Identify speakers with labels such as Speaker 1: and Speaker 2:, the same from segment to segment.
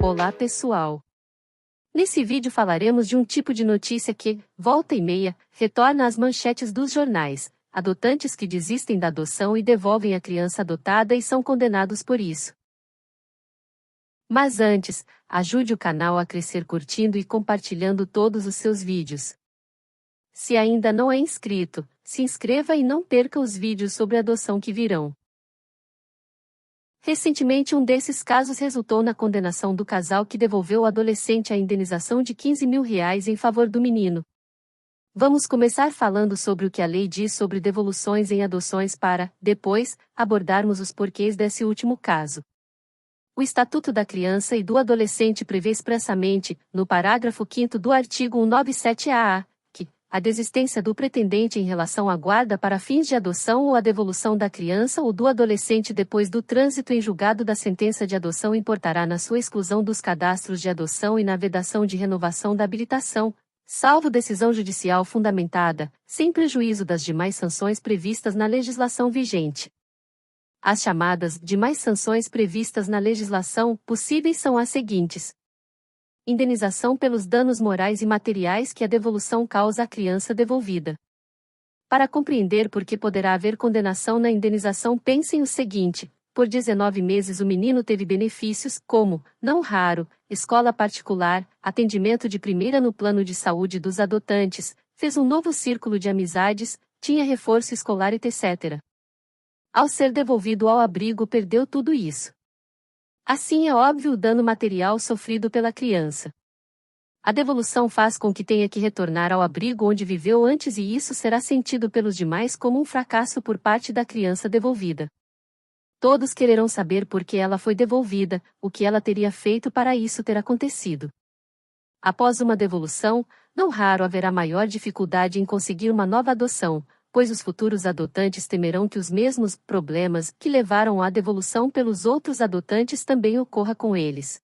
Speaker 1: Olá pessoal! Nesse vídeo falaremos de um tipo de notícia que, volta e meia, retorna às manchetes dos jornais: adotantes que desistem da adoção e devolvem a criança adotada e são condenados por isso. Mas antes, ajude o canal a crescer curtindo e compartilhando todos os seus vídeos. Se ainda não é inscrito, se inscreva e não perca os vídeos sobre adoção que virão. Recentemente um desses casos resultou na condenação do casal que devolveu ao adolescente a indenização de R$ 15 mil em favor do menino. Vamos começar falando sobre o que a lei diz sobre devoluções em adoções para, depois, abordarmos os porquês desse último caso. O Estatuto da Criança e do Adolescente prevê expressamente, no parágrafo 5º do artigo 197-AA, a desistência do pretendente em relação à guarda para fins de adoção ou a devolução da criança ou do adolescente depois do trânsito em julgado da sentença de adoção importará na sua exclusão dos cadastros de adoção e na vedação de renovação da habilitação, salvo decisão judicial fundamentada, sem prejuízo das demais sanções previstas na legislação vigente. As chamadas demais sanções previstas na legislação possíveis são as seguintes: indenização pelos danos morais e materiais que a devolução causa à criança devolvida. Para compreender por que poderá haver condenação na indenização, pensem o seguinte: por 19 meses o menino teve benefícios como, não raro, escola particular, atendimento de primeira no plano de saúde dos adotantes, fez um novo círculo de amizades, tinha reforço escolar etc. Ao ser devolvido ao abrigo perdeu tudo isso. Assim é óbvio o dano material sofrido pela criança. A devolução faz com que tenha que retornar ao abrigo onde viveu antes e isso será sentido pelos demais como um fracasso por parte da criança devolvida. Todos quererão saber por que ela foi devolvida, o que ela teria feito para isso ter acontecido. Após uma devolução, não raro haverá maior dificuldade em conseguir uma nova adoção, pois os futuros adotantes temerão que os mesmos problemas que levaram à devolução pelos outros adotantes também ocorra com eles.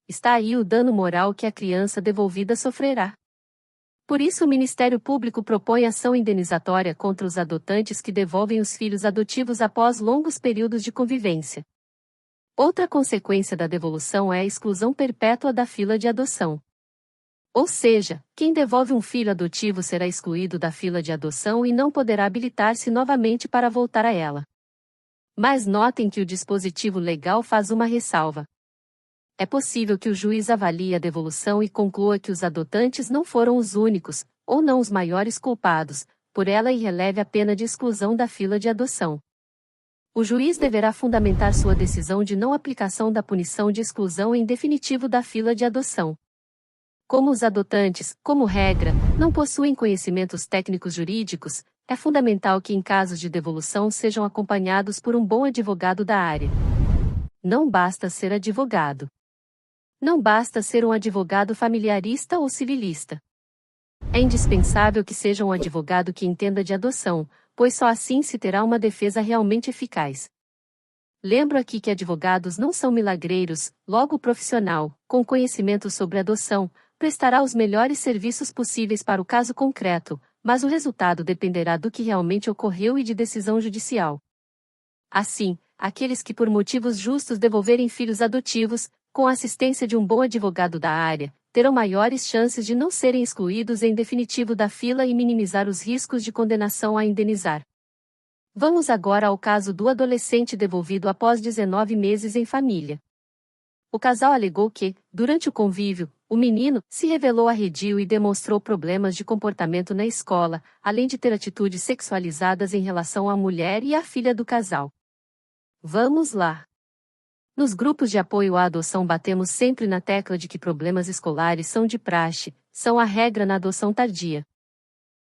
Speaker 1: Está aí o dano moral que a criança devolvida sofrerá. Por isso o Ministério Público propõe ação indenizatória contra os adotantes que devolvem os filhos adotivos após longos períodos de convivência. Outra consequência da devolução é a exclusão perpétua da fila de adoção. Ou seja, quem devolve um filho adotivo será excluído da fila de adoção e não poderá habilitar-se novamente para voltar a ela. Mas notem que o dispositivo legal faz uma ressalva. É possível que o juiz avalie a devolução e conclua que os adotantes não foram os únicos, ou não os maiores culpados, por ela e releve a pena de exclusão da fila de adoção. O juiz deverá fundamentar sua decisão de não aplicação da punição de exclusão em definitivo da fila de adoção. Como os adotantes, como regra, não possuem conhecimentos técnicos jurídicos, é fundamental que em casos de devolução sejam acompanhados por um bom advogado da área. Não basta ser advogado. Não basta ser um advogado familiarista ou civilista. É indispensável que seja um advogado que entenda de adoção, pois só assim se terá uma defesa realmente eficaz. Lembro aqui que advogados não são milagreiros, logo o profissional, com conhecimento sobre adoção, prestará os melhores serviços possíveis para o caso concreto, mas o resultado dependerá do que realmente ocorreu e de decisão judicial. Assim, aqueles que por motivos justos devolverem filhos adotivos, com a assistência de um bom advogado da área, terão maiores chances de não serem excluídos em definitivo da fila e minimizar os riscos de condenação a indenizar. Vamos agora ao caso do adolescente devolvido após 19 meses em família. O casal alegou que, durante o convívio, o menino se revelou arredio e demonstrou problemas de comportamento na escola, além de ter atitudes sexualizadas em relação à mulher e à filha do casal. Vamos lá! Nos grupos de apoio à adoção batemos sempre na tecla de que problemas escolares são de praxe, são a regra na adoção tardia.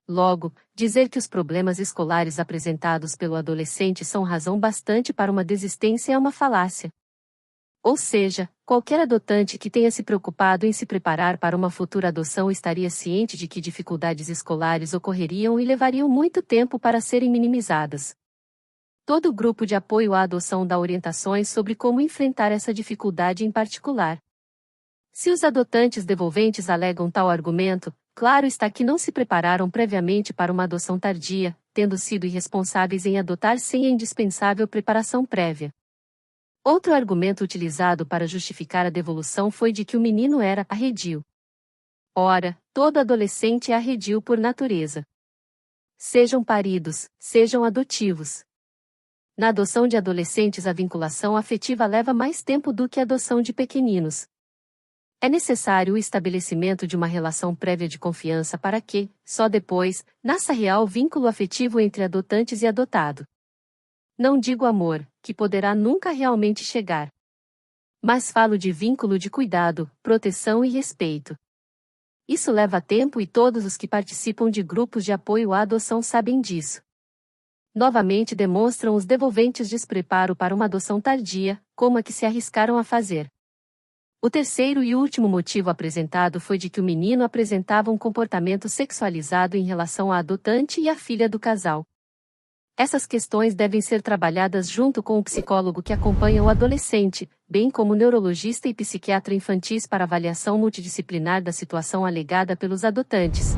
Speaker 1: Logo, dizer que os problemas escolares apresentados pelo adolescente são razão bastante para uma desistência é uma falácia. Ou seja, qualquer adotante que tenha se preocupado em se preparar para uma futura adoção estaria ciente de que dificuldades escolares ocorreriam e levariam muito tempo para serem minimizadas. Todo o grupo de apoio à adoção dá orientações sobre como enfrentar essa dificuldade em particular. Se os adotantes devolventes alegam tal argumento, claro está que não se prepararam previamente para uma adoção tardia, tendo sido irresponsáveis em adotar sem a indispensável preparação prévia. Outro argumento utilizado para justificar a devolução foi de que o menino era arredio. Ora, todo adolescente é arredio por natureza. Sejam paridos, sejam adotivos. Na adoção de adolescentes, a vinculação afetiva leva mais tempo do que a adoção de pequeninos. É necessário o estabelecimento de uma relação prévia de confiança para que, só depois, nasça real vínculo afetivo entre adotantes e adotado. Não digo amor, que poderá nunca realmente chegar. Mas falo de vínculo de cuidado, proteção e respeito. Isso leva tempo e todos os que participam de grupos de apoio à adoção sabem disso. Novamente demonstram os devolventes despreparo para uma adoção tardia, como a que se arriscaram a fazer. O terceiro e último motivo apresentado foi de que o menino apresentava um comportamento sexualizado em relação à adotante e à filha do casal. Essas questões devem ser trabalhadas junto com o psicólogo que acompanha o adolescente, bem como o neurologista e psiquiatra infantis para avaliação multidisciplinar da situação alegada pelos adotantes.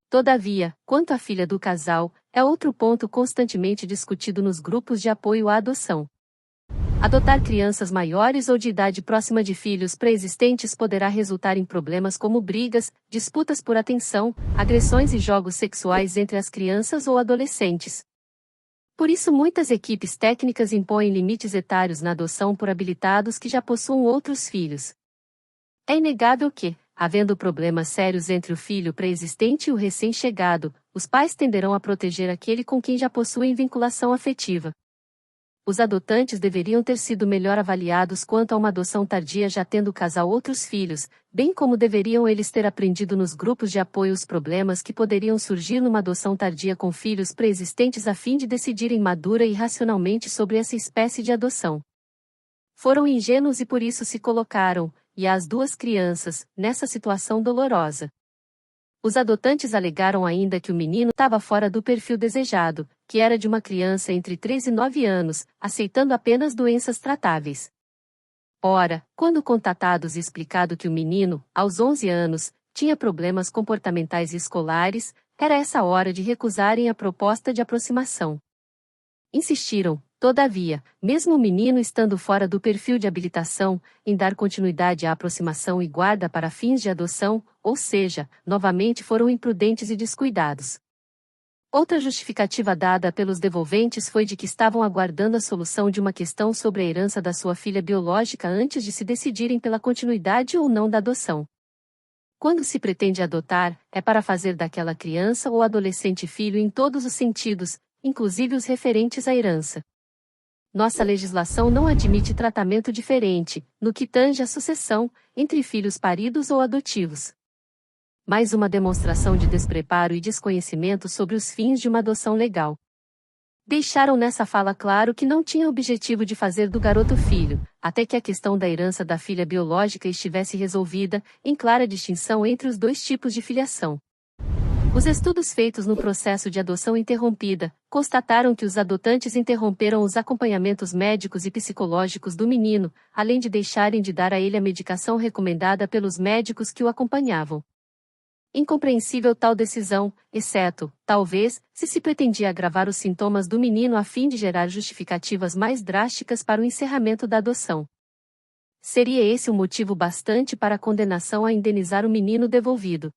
Speaker 1: Todavia, quanto à filha do casal, é outro ponto constantemente discutido nos grupos de apoio à adoção. Adotar crianças maiores ou de idade próxima de filhos pré-existentes poderá resultar em problemas como brigas, disputas por atenção, agressões e jogos sexuais entre as crianças ou adolescentes. Por isso, muitas equipes técnicas impõem limites etários na adoção por habilitados que já possuam outros filhos. É inegável que, havendo problemas sérios entre o filho pré-existente e o recém-chegado, os pais tenderão a proteger aquele com quem já possuem vinculação afetiva. Os adotantes deveriam ter sido melhor avaliados quanto a uma adoção tardia já tendo o casal outros filhos, bem como deveriam eles ter aprendido nos grupos de apoio os problemas que poderiam surgir numa adoção tardia com filhos pré-existentes a fim de decidirem madura e racionalmente sobre essa espécie de adoção. Foram ingênuos e por isso se colocaram, e as duas crianças, nessa situação dolorosa. Os adotantes alegaram ainda que o menino estava fora do perfil desejado, que era de uma criança entre 3 e 9 anos, aceitando apenas doenças tratáveis. Ora, quando contatados e explicado que o menino, aos 11 anos, tinha problemas comportamentais e escolares, era essa hora de recusarem a proposta de aproximação. Insistiram, todavia, mesmo o menino estando fora do perfil de habilitação, em dar continuidade à aproximação e guarda para fins de adoção, ou seja, novamente foram imprudentes e descuidados. Outra justificativa dada pelos devolventes foi de que estavam aguardando a solução de uma questão sobre a herança da sua filha biológica antes de se decidirem pela continuidade ou não da adoção. Quando se pretende adotar, é para fazer daquela criança ou adolescente filho em todos os sentidos, inclusive os referentes à herança. Nossa legislação não admite tratamento diferente, no que tange à sucessão, entre filhos paridos ou adotivos. Mais uma demonstração de despreparo e desconhecimento sobre os fins de uma adoção legal. Deixaram nessa fala claro que não tinha objetivo de fazer do garoto filho, até que a questão da herança da filha biológica estivesse resolvida, em clara distinção entre os dois tipos de filiação. Os estudos feitos no processo de adoção interrompida constataram que os adotantes interromperam os acompanhamentos médicos e psicológicos do menino, além de deixarem de dar a ele a medicação recomendada pelos médicos que o acompanhavam. Incompreensível tal decisão, exceto, talvez, se pretendia agravar os sintomas do menino a fim de gerar justificativas mais drásticas para o encerramento da adoção. Seria esse um motivo bastante para a condenação a indenizar o menino devolvido.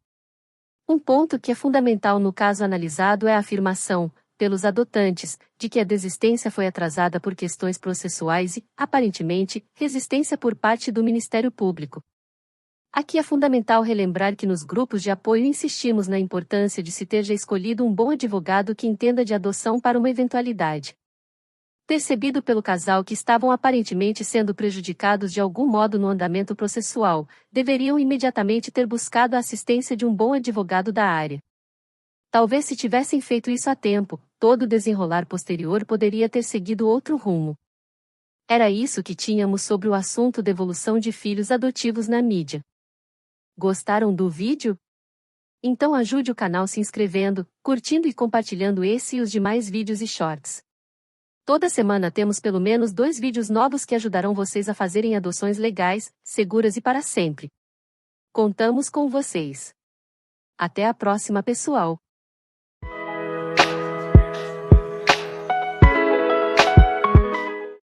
Speaker 1: Um ponto que é fundamental no caso analisado é a afirmação, pelos adotantes, de que a desistência foi atrasada por questões processuais e, aparentemente, resistência por parte do Ministério Público. Aqui é fundamental relembrar que nos grupos de apoio insistimos na importância de se ter já escolhido um bom advogado que entenda de adoção para uma eventualidade. Percebido pelo casal que estavam aparentemente sendo prejudicados de algum modo no andamento processual, deveriam imediatamente ter buscado a assistência de um bom advogado da área. Talvez se tivessem feito isso a tempo, todo o desenrolar posterior poderia ter seguido outro rumo. Era isso que tínhamos sobre o assunto devolução de filhos adotivos na mídia. Gostaram do vídeo? Então ajude o canal se inscrevendo, curtindo e compartilhando esse e os demais vídeos e shorts. Toda semana temos pelo menos 2 vídeos novos que ajudarão vocês a fazerem adoções legais, seguras e para sempre. Contamos com vocês. Até a próxima, pessoal!